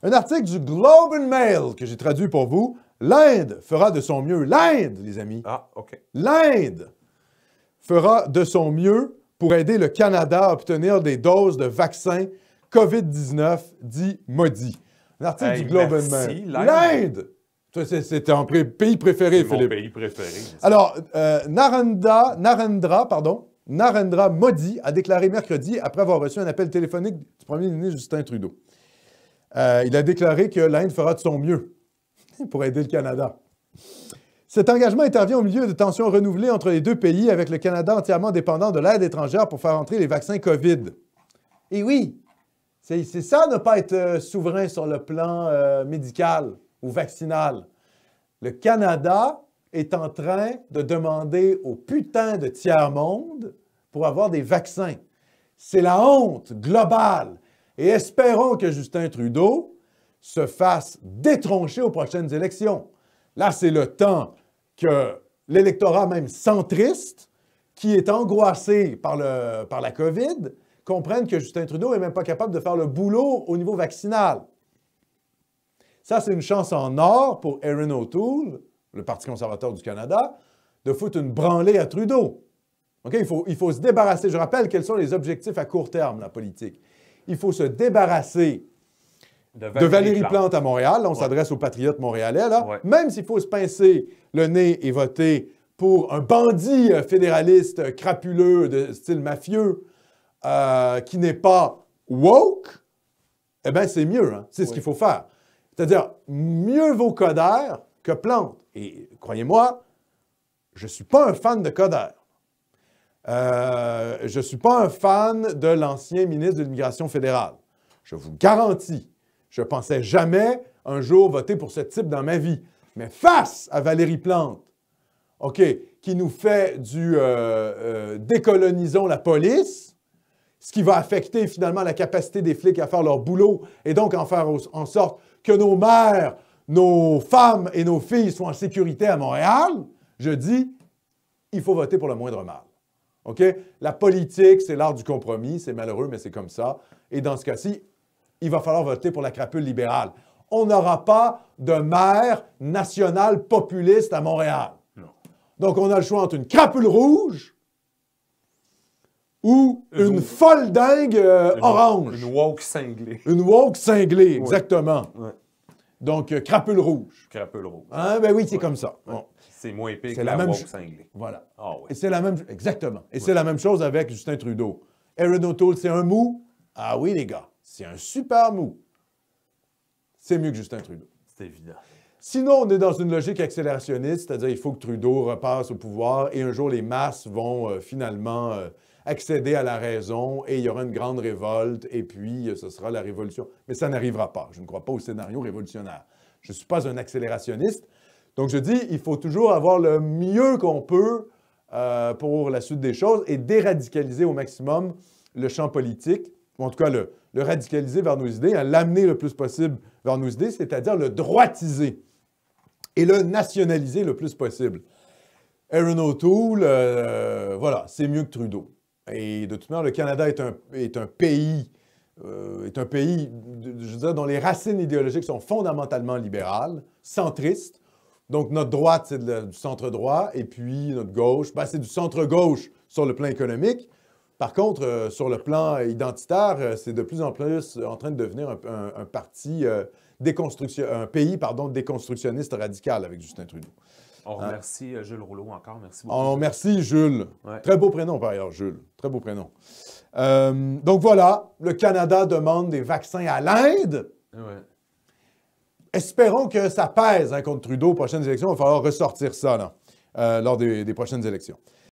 Un article du Globe and Mail que j'ai traduit pour vous. L'Inde fera de son mieux. L'Inde, les amis. Ah, OK. L'Inde fera de son mieux pour aider le Canada à obtenir des doses de vaccins COVID-19 dits maudits. Un article du Globe and Mail. L'Inde! C'est ton pays préféré, Philippe. C'est mon pays préféré. Alors, Narendra Modi a déclaré mercredi, après avoir reçu un appel téléphonique du premier ministre Justin Trudeau. Il a déclaré que l'Inde fera de son mieux pour aider le Canada. Cet engagement intervient au milieu de tensions renouvelées entre les deux pays, avec le Canada entièrement dépendant de l'aide étrangère pour faire entrer les vaccins COVID. Et oui, c'est ça ne pas être souverain sur le plan médical ou vaccinal. Le Canada est en train de demander au putain de tiers-monde pour avoir des vaccins. C'est la honte globale. Et espérons que Justin Trudeau se fasse détroncher aux prochaines élections. Là, c'est le temps que l'électorat même centriste, qui est angoissé par la COVID, comprenne que Justin Trudeau n'est même pas capable de faire le boulot au niveau vaccinal. Ça, c'est une chance en or pour Erin O'Toole, le Parti conservateur du Canada, de foutre une branlée à Trudeau. Okay? Il faut se débarrasser. Je rappelle quels sont les objectifs à court terme, la politique. Il faut se débarrasser de Valérie Plante à Montréal. Là, on s'adresse aux patriotes montréalais. Là. Ouais. Même s'il faut se pincer le nez et voter pour un bandit fédéraliste crapuleux de style mafieux qui n'est pas woke, eh bien, c'est mieux. Hein? C'est ce qu'il faut faire. C'est-à-dire, mieux vaut Coder que Plante. Et croyez-moi, je ne suis pas un fan de Coder. Je ne suis pas un fan de l'ancien ministre de l'Immigration fédérale. Je vous garantis, je ne pensais jamais un jour voter pour ce type dans ma vie. Mais face à Valérie Plante, OK, qui nous fait du décolonisons la police, ce qui va affecter finalement la capacité des flics à faire leur boulot et donc en faire en sorte que nos mères, nos femmes et nos filles soient en sécurité à Montréal, je dis, il faut voter pour le moindre mal. OK? La politique, c'est l'art du compromis. C'est malheureux, mais c'est comme ça. Et dans ce cas-ci, il va falloir voter pour la crapule libérale. On n'aura pas de maire national populiste à Montréal. Non. Donc, on a le choix entre une crapule rouge ou une folle dingue orange. Une woke cinglée. Une woke cinglée, exactement. Ouais. Donc, crapule rouge. Crapule rouge. Hein? Ben oui, c'est comme ça. Ouais. Bon. C'est moins épais que la woke cinglée. Voilà. Ah, ouais. Et c'est la même... Exactement. Et c'est la même chose avec Justin Trudeau. Erin O'Toole, c'est un mou? Ah oui, les gars. C'est un super mou. C'est mieux que Justin Trudeau. C'est évident. Sinon, on est dans une logique accélérationniste, c'est-à-dire il faut que Trudeau repasse au pouvoir et un jour, les masses vont finalement accéder à la raison et il y aura une grande révolte et puis ce sera la révolution. Mais ça n'arrivera pas. Je ne crois pas au scénario révolutionnaire. Je ne suis pas un accélérationniste. Donc, je dis, il faut toujours avoir le mieux qu'on peut pour la suite des choses et déradicaliser au maximum le champ politique, ou en tout cas le radicaliser vers nos idées, hein, l'amener le plus possible vers nos idées, c'est-à-dire le droitiser et le nationaliser le plus possible. Erin O'Toole, voilà, c'est mieux que Trudeau. Et de toute manière, le Canada est un pays, je veux dire, dont les racines idéologiques sont fondamentalement libérales, centristes. Donc, notre droite, c'est du centre-droit, et puis notre gauche, ben, c'est du centre-gauche sur le plan économique. Par contre, sur le plan identitaire, c'est de plus en plus en train de devenir un parti un pays, déconstructionniste radical avec Justin Trudeau. On remercie Jules Rouleau encore. Merci beaucoup. On remercie Jules. Ouais. Très beau prénom par ailleurs, Jules. Très beau prénom. Donc voilà, le Canada demande des vaccins à l'Inde. Ouais. Espérons que ça pèse contre Trudeau aux prochaines élections. Il va falloir ressortir ça là, lors des prochaines élections.